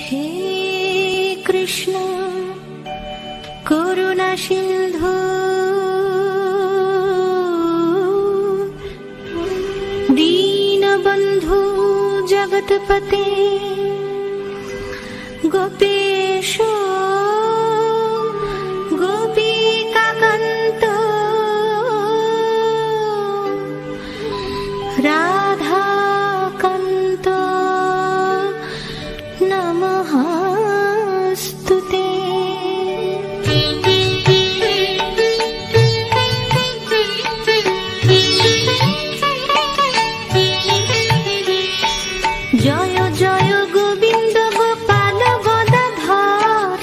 হে কৃষ্ণ করুণা সিন্ধু দীনবন্ধু জগৎপতে গোপেশ গোপিকাকান্ত রাধাকান্ত নমস্তুতে। জয় জয় গোবিন্দ গোপাল গদাধর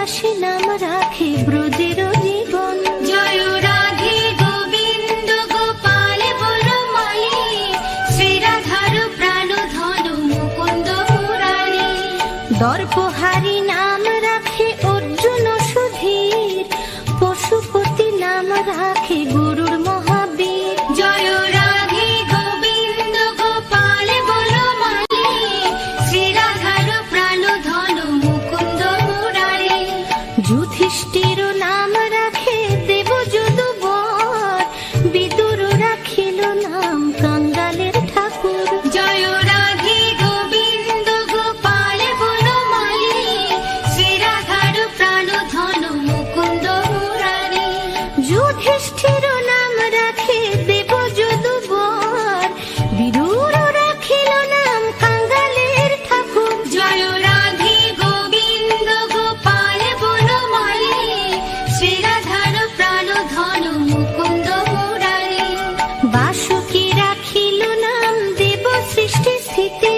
দাসী নাম রাখে ব্রজের জীবন। জয় রাধে গোবিন্দ গোপাল বনমালী, শ্রীরাধার প্রাণ ধন মুকুন্দ মুরারি। দর্পহারি নাম রাখে অর্জুন সুধীর, পশুপতি নাম রাখে গরুর মহাবীর। জয় রাধে গোবিন্দ গোপাল বনমালী, শ্রীরাধার প্রাণ ধন মুকুন্দ মুরারি। যুধিষ্ঠির নাম রাখে দেবযদুবর, বিদুর রাখিল নাম কাঙ্গালের ঠাকুর। জয় রাধে গোবিন্দ গোপাল বনমালী, শ্রীরাধার প্রাণ ধন মুকুন্দ মুরারি। যুধিষ্ঠির নাম রাখে দেবযদুবর, বিদুর রাখিল নাম কাঙ্গালের ঠাকুর। জয় রাধে গোবিন্দ গোপাল বনমালী, শ্রীরাধার প্রাণ ধন মুকুন্দ মুরারি। বাসুকি রাখিল নাম দেব সৃষ্টি স্থিতি,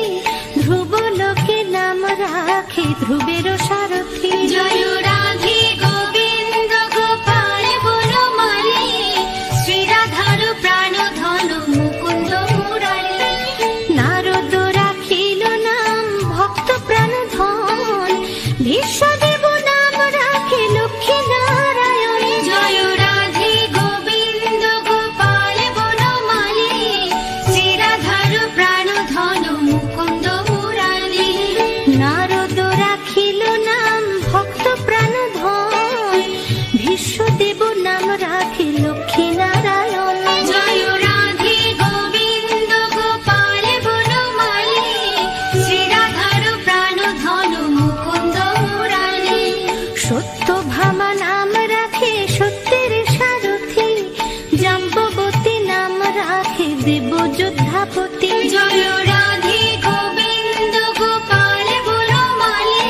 ধ্রুবলোকে নাম রাখে ধ্রুবের সারথি। জয় রাধে গোবিন্দ গোপাল বনমালী, শ্রীরাধার প্রাণ ধন মুকুন্দ মুরারি। নারদ রাখিল নাম ভক্ত প্রাণ ধন, বিশ্বদেব নাম রাখে লক্ষ্মী নারায়ণ। জয় রাধে গোবিন্দ গোপাল বনমালী, শ্রীরাধার প্রাণ ধন মুকুন্দ মুরারি। নারদ রাখিল নাম ভক্ত প্রাণ ধন, বিশ্বদেব নাম রাখে লক্ষ্মী নারায়ণ। জয় রাধে গোবিন্দ গোপাল বনমালী, শ্রীরাধার প্রাণ ধন মুকুন্দ মুরারি। সত্যভামা নাম রাখে সত্যের সারথি, জাম্ববতী নাম রাখে দেব যোদ্ধাপতি। জয় রাধে গোবিন্দ গোপাল বনমালী,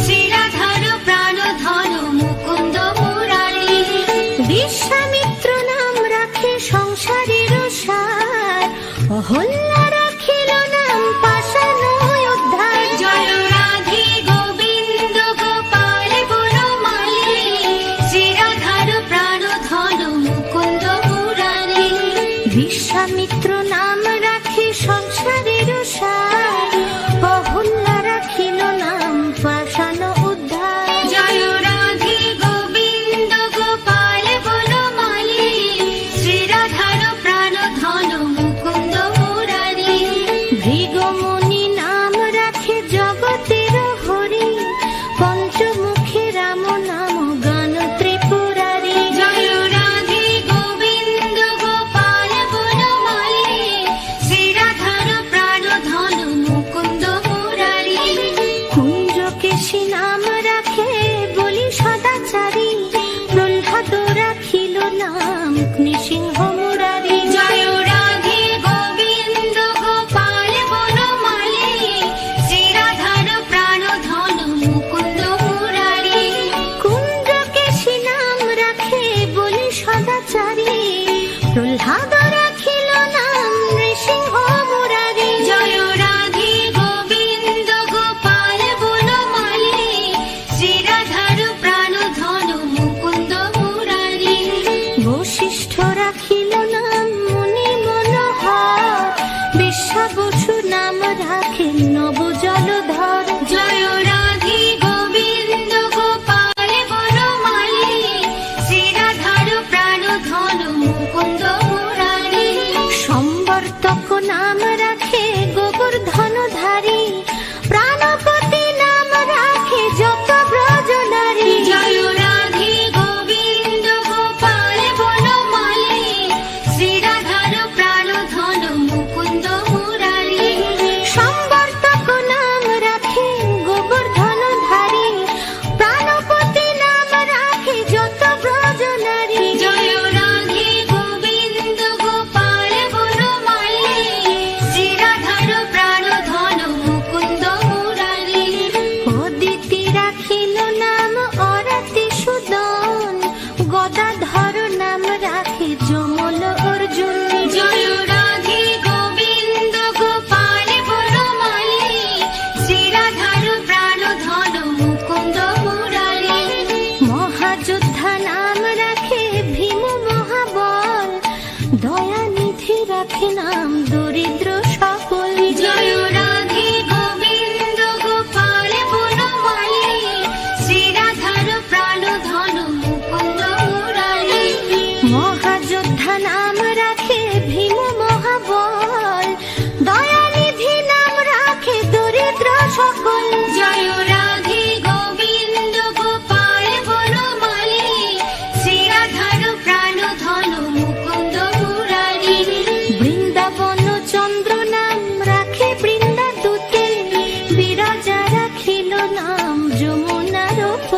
শ্রীরাধার প্রাণ ধন মুকুন্দ মুরারি। বিশ্বামিত্র নাম রাখে সংসারের সার, অহল্যা রাখিল নাম পাষাণ উদ্ধার। জয় রাধে গোবিন্দ গোপাল বনমালী, শ্রীরাধার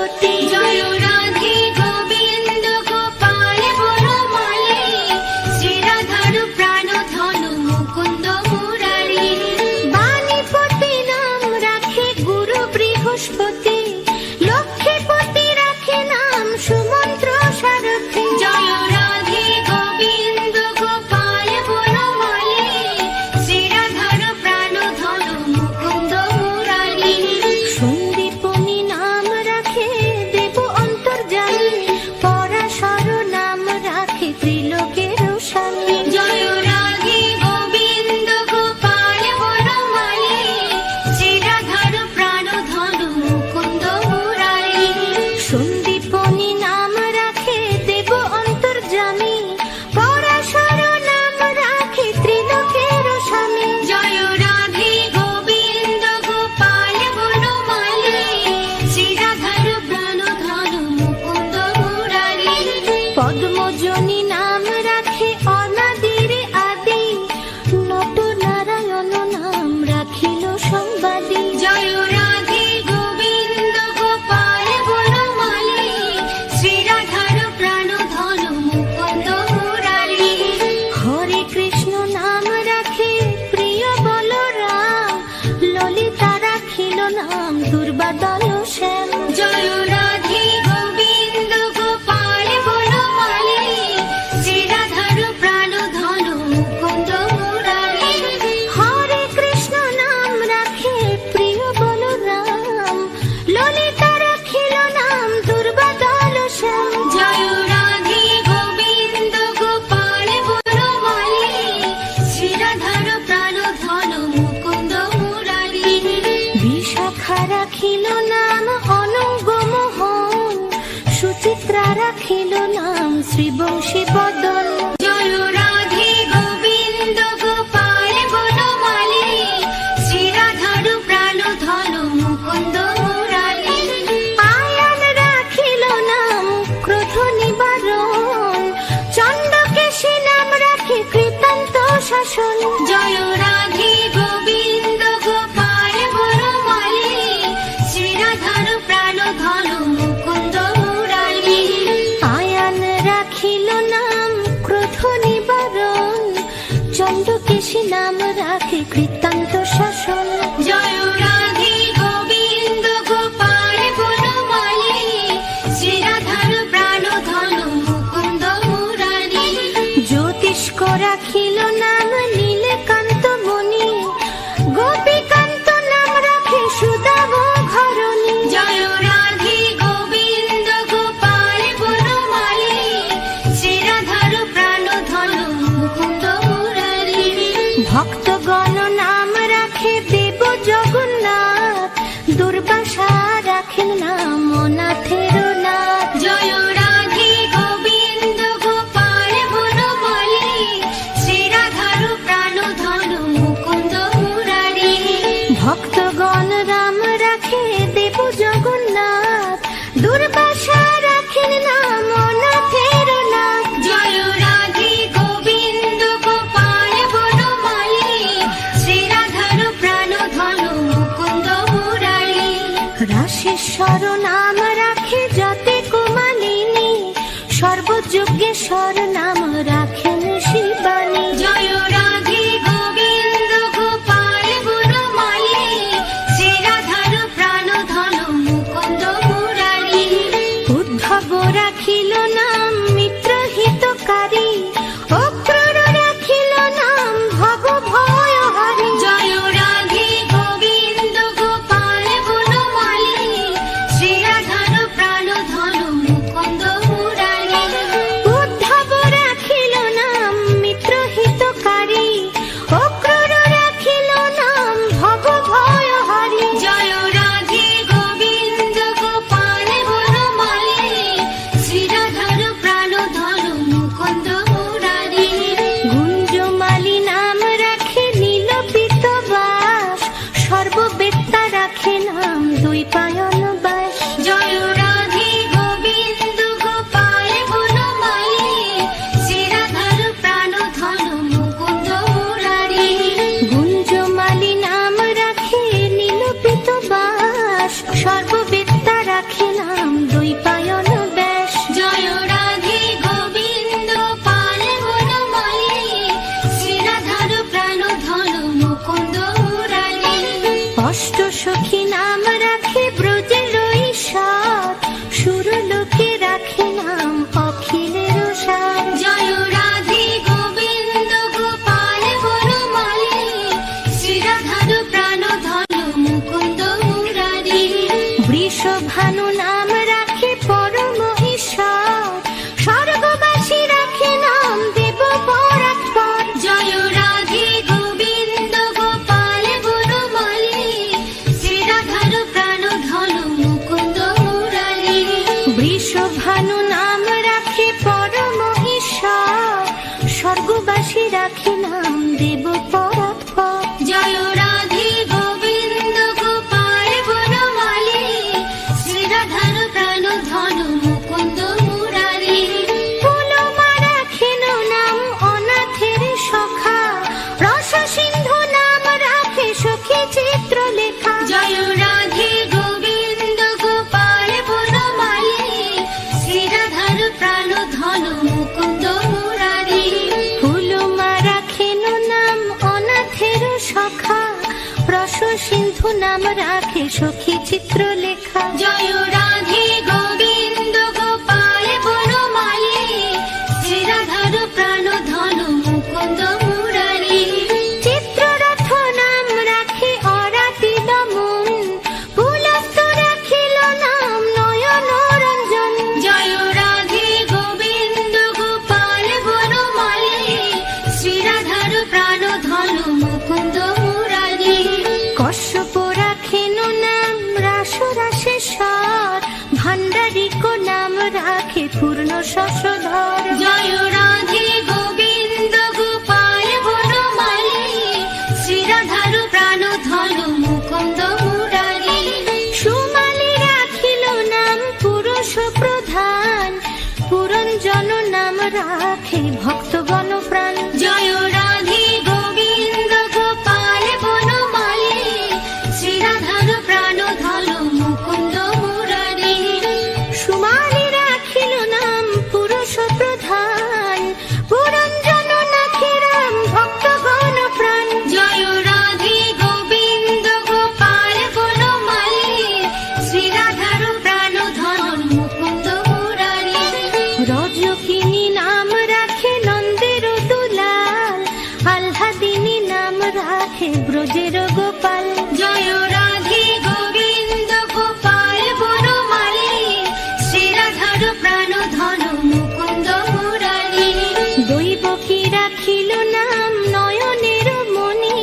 বিহুপতি। জয় রাধে গোবিন্দ গোপাল বনমালী, শ্রীরাধার প্রাণ ধনু মুকুন্দ মুরারি। বাণীপতি নাম রাখে গুরু বৃহস্পতি, লক্ষ্মীপতি রাখে নাম সুমন্ত্র সারথি। জয় রাধে গোবিন্দ গোপাল বনমালী, শ্রীরাধার প্রাণ ধনু মুকুন্দ মুরারি। সন্দীপনী নাম রাখে দেব অন্তর্যামী, পরাশর নাম রাখে ত্রিলোকের স্বামী। জয় রাধে গোবিন্দ গোপাল বনমালী, শ্রীরাধার প্রাণ ধনু মুকুন্দ মুরারি। সন্দীপনী নাম রাখে দেব অন্তর্যামী, পরাশর নাম রাখে ত্রিলোকের স্বামী। জয় রাধে গোবিন্দ গোপাল বনমালী, শ্রীরাধার প্রাণ ধনু মুকুন্দ মুরারি। পদ্মজনী নাম রাখে অনাদির আদি, নট নারায়ণ নাম রাখিল সংবাদী। জয় রাধে গোবিন্দ গোপাল বনমালী, শ্রীরাধার প্রাণ ধনু মুকুন্দ মুরারি। হরে কৃষ্ণ নাম রাখে প্রিয় বলরাম, ললিতা রাখিল নাম দুর্বাদল শ্যাম। জয় রাধে গোবিন্দ গোপাল বনমালী, শ্রীরাধার প্রাণ ধনু মুকুন্দ মুরারি। হরে কৃষ্ণ নাম রাখে প্রিয় বলরাম, ললিতা রাখিল নাম দুর্বাদল শ্যাম। জয় রাধে গোবিন্দ গোপাল বনমালী, শ্রীরাধার প্রাণ ধনু মুকুন্দ মুরারি। বিশাখা রাখিল নাম অনঙ্গ মোহন, সুচিত্রা রাখিল নাম শ্রীবংশী বদন। জয় রাধে গোবিন্দ গোপাল বনমালী, শ্রীরাধার প্রাণ ধনু মুকুন্দ মুরারি। আয়ান রাখিল নাম ক্রোধ নিবারণ, চণ্ডকেশী নাম রাখে কৃতান্ত শাসন। জয় রাধে গোবিন্দ গোপাল বনমালী, শ্রীরাধার প্রাণ ধনু মুকুন্দ মুরারি। আয়ান রাখিল নাম ক্রোধ নিবারণ, চণ্ডকেশী নাম রাখে কৃতান্ত শাসন। জয় রাধে গোবিন্দ গোপাল বনমালী, শ্রীরাধার প্রাণ ধনু মুকুন্দ মুরারি। জ্যোতিষ্ক রাখিল নাম নীলকান্ত মণি, গোপীকান্ত নাম রাখে সুদাম ঘরণী। জয় রাধে গোবিন্দ গোপাল বনমালী, শ্রীরাধার প্রাণ ধনু মুকুন্দ মুরারি। ভক্তগণ নাম রাখে দেব জগন্নাথ, দুর্বাসা রাখেন নাম অনাথের নাথ। জয় রাধে গোবিন্দ গোপাল বনমালী, শ্রীরাধার প্রাণ ধনু মুকুন্দ মুরারি। ভক্তগণ রাম রাখে দেব জগন্নাথ, দুর্বাসা রাখেন নাম অনাথের নাথ। জয় রাধে গোবিন্দ গোপাল বনমালী, শ্রীরাধার প্রাণ ধনু মুকুন্দ মুরারি। রাশেশ্বর নাম রাখে যতে কুমালিনী, সর্বযজ্ঞেশ্বর নাম রাখেন শিবানী। জয় রাধে গোবিন্দ গোপাল বনমালী, শ্রীরাধার প্রাণ ধনু মুকুন্দ মুরারি। উদ্ধব রাখিল নাম মিত্রহিতকারী, অক্রূর রাখিল নাম ভব ভয়হারী। জয় রাধে গোবিন্দ গোপাল বনমালী, শ্রীরাধার প্রাণ ধনু মুকুন্দ মুরারি। উদ্ধব রাখিল নাম সখী চিত্রলেখা। জয় রাধে গোবিন্দ গোপাল বনমালী, শ্রী রাধার প্রাণ ধন মুকুন্দ মুরারি। চিত্ররথ নাম রাখে অরাতি দমন, পুলস্ত রাখিল নাম নয়ন রঞ্জন। জয় রাধে গোবিন্দ গোপাল বনমালী, শ্রী রাধার প্রাণ ধন মুকুন্দ মুরারি। কশ্যপ রাখেন নাম রাসরাসেশ্বর, ভান্ডারিক নাম রাখে পূর্ণ শশধর। জয় রাধে গোবিন্দ গোপাল বনমালী, শ্রী রাধার প্রাণ ধন মুকুন্দ মুরারি। সুমালি রাখিল নাম পুরুষ প্রধান, পুরঞ্জন নাম রাখে ভক্তগণ প্রাণ। জয় রাধে গোবিন্দ গোপাল বনমালী, শ্রী রাধার প্রাণ ধন মুকুন্দ মুরারি। সুমালি রাখিল নাম পুরুষ প্রধান, পুরঞ্জন নাখে রাম ভক্তগণ প্রাণ। জয় রাধে গোবিন্দ গোপাল বনমালী, শ্রী রাধার প্রাণ ধন মুকুন্দ মুরারি। রজকিনী নাম রাখে নন্দের দুলাল, আহ্লাদিনী নাম রাখে ব্রজের গোপাল। জয় রাধে গোবিন্দ গোপাল বনমালী, শ্রী রাধার প্রাণ ধন মুকুন্দ মুরারি। দৈবকী রাখিল নাম নয়নের মণি,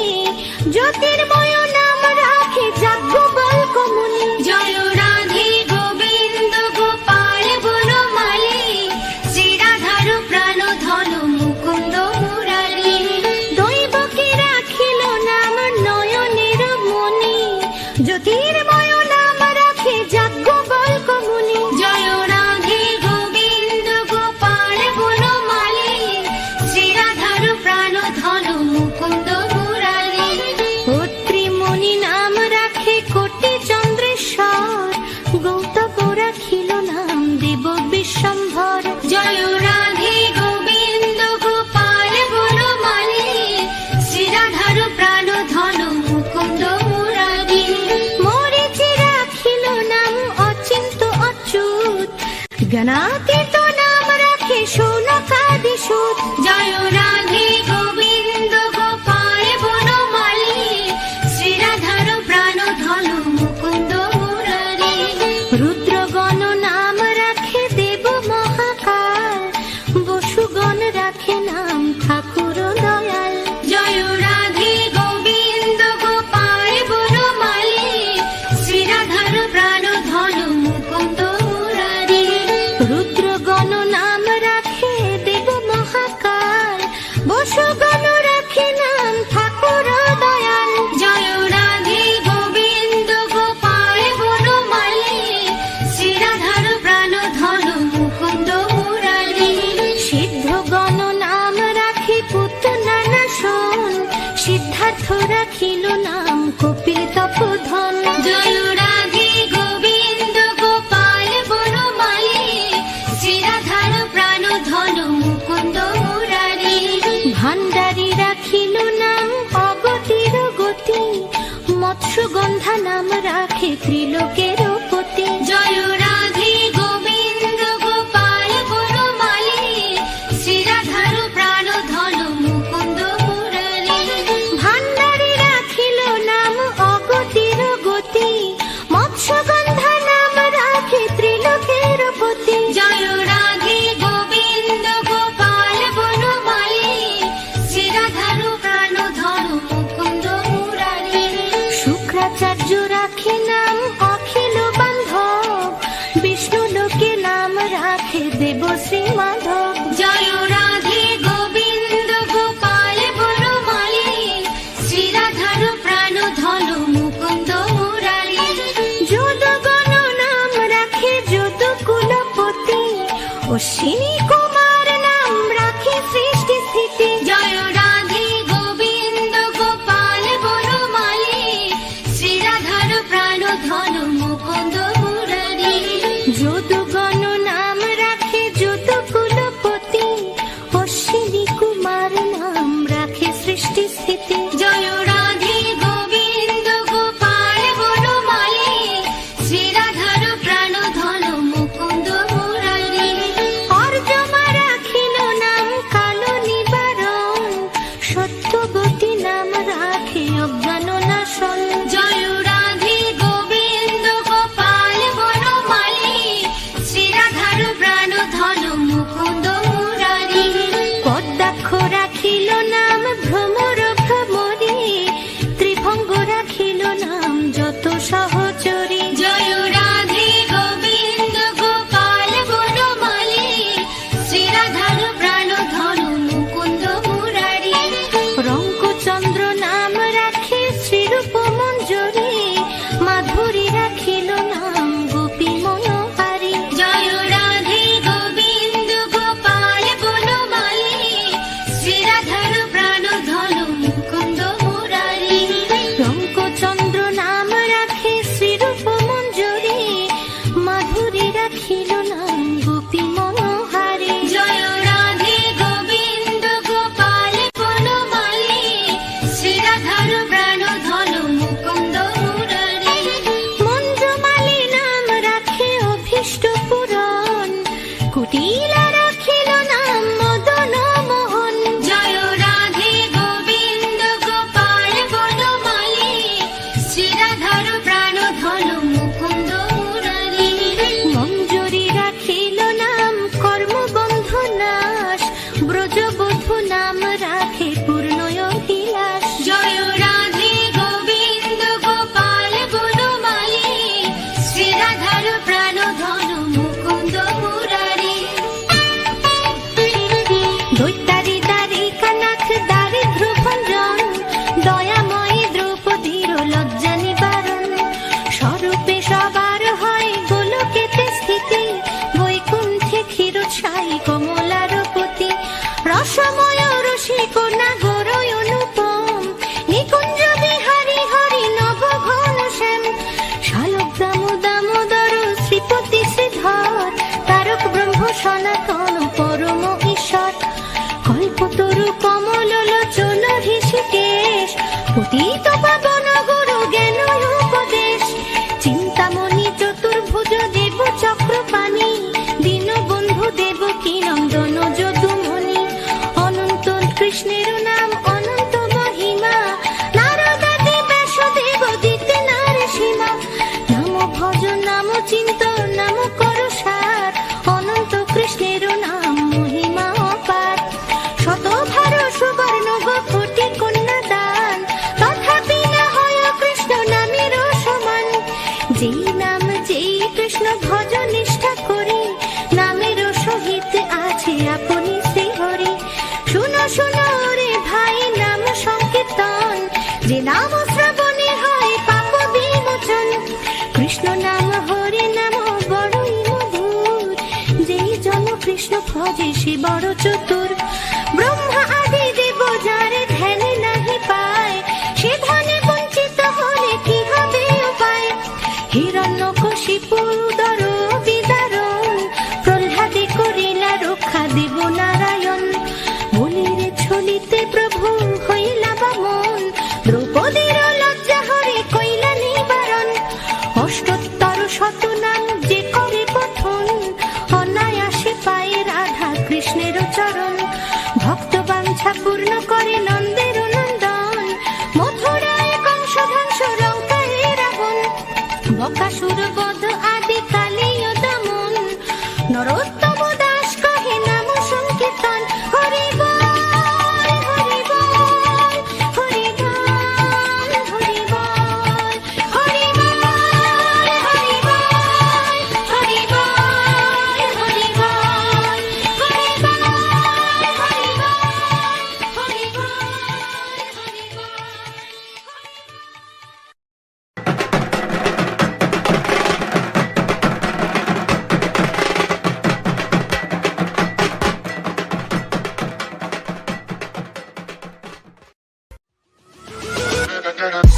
জ্যোতির্ময় নাম রাখে যাজ্ঞবল্ক্য মুনি। জয় রাধে গোবিন্দ গোপাল বনমালী, শ্রী রাধার প্রাণ ধন মুকুন্দ মুরারি। দৈবকী রাখিল নাম নয়নের মণি, জ্যোতির্ময় নাম রাখে যাজ্ঞবল্ক্য মুনি। জয় রাধে গোবিন্দ গোপাল বনমালী, শ্রী রাধার প্রাণ ধন মুকুন্দ মুরারি। অত্রিমণি নাম রাখে কোটি চন্দ্রেশ্বর, গৌতম রাখিল নাম দেব বিশ্বম্ভর। জয় রাধে গোবিন্দ গোপাল বনমালী, শ্রী রাধার প্রাণ ধন মুকুন্দ মুরারি। মরিচি রাখিল নাম অচিন্ত অচ্যুত, জ্ঞানাতীত নাম রাখে শৌনকাদি সুত। জয় রাধে গোবিন্দ গোপাল বনমালী, শ্রী রাধার প্রাণ ধন মুকুন্দ মুরারি। রুদ্রগণ নাম রাখে দেব মহাকাল, বসুগণ রাখে নাম ঠাকুর দয়াল। জয় রাধে গোবিন্দ গোপাল বনমালী, শ্রী রাধার প্রাণ ধন মুকুন্দ মুরারি। রুদ্রগণ নাম রাখে দেব মহাকাল, বসুগণ রাখে নাম ঠাকুর দয়াল। জয় রাধে গোবিন্দ গোপাল বনমালী, শ্রী রাধার প্রাণ ধন মুকুন্দ মুরারি। সিদ্ধগণ নাম রাখে পুতনা নাশন, সিদ্ধার্থ রাখিল নাম কপিল তপোধন। জয় রাধে গোবিন্দ গোপাল বনমালী, শ্রী রাধার প্রাণ ধন মুকুন্দ মুরারি। ভান্ডারী রাখিল নাম অগতির গতি, মৎস্যগন্ধা নাম রাখে ত্রিলোকের পতি। জয় রাধে গোবিন্দ গোপাল বনমালী, শ্রী রাধার প্রাণ ধন মুকুন্দ মুরারি। ভান্ডারী রাখিল নাম অগতির গতি, মৎস্যগন্ধা নাম রাখে ত্রিলোকের পতি। জয় রাধে গোবিন্দ গোপাল বনমালী, শ্রী রাধার প্রাণ ধন মুকুন্দ মুরারি। শুক্রাচার্য রাখে নাম অখিল বান্ধব, বিষ্ণু লোকে নাম রাখে দেব শ্রী মাধব। জয় রাধে গোবিন্দ গোপাল বনমালী, শ্রী রাধার প্রাণ ধন মুকুন্দ মুরারি। যদুগণ নাম রাখে যদুকুলপতি, অশ্বিনী কুমার নাম রাখে সৃষ্টি স্থিতি। জয় রাধে গোবিন্দ গোপাল বনমালী, শ্রী রাধার প্রাণ ধন মুকুন্দ মুরারি। যদুগণ নাম রাখে যদুকুলপতি, অশ্বিনী কুমার নাম রাখে সৃষ্টি স্থিতি। জয় রাধে গোবিন্দ গোপাল বনমালী, কৃষ্ণ ভজে সে বড় চতুর। ব্রহ্মা আদি দেব যার ধ্যান নাহি পায়, সে ধনে বঞ্চিত হলে কি হবে উপায়। হিরণ্যকশিপু উদর বিদারণ, প্রহ্লাদে করিলা রক্ষা দেব নারায়ণ। বলির ছলিতে প্রভু হইলা বামন, দ্রৌপদীর লজ্জা হরে কইলা নিবারণ। অষ্টোত্তর শত নাম যে করে পঠন, অনায়াসে পায়ে রাধা কৃষ্ণের চরণ। ভক্ত বাঞ্ছা পূর্ণ করে নন্দের নন্দন, মথুরায় কংস ধ্বংস লঙ্কায় রাবণ। বকাসুর বধ আদি কালীয় দমন, নরোত্তম দাস কহে নাম সংকীর্তন। হরি বল হরি বল হরি বল হরি বল হরি বল হরি বল হরি বল হরি বল হরি বল হরি বল হরি বল। Da da da da.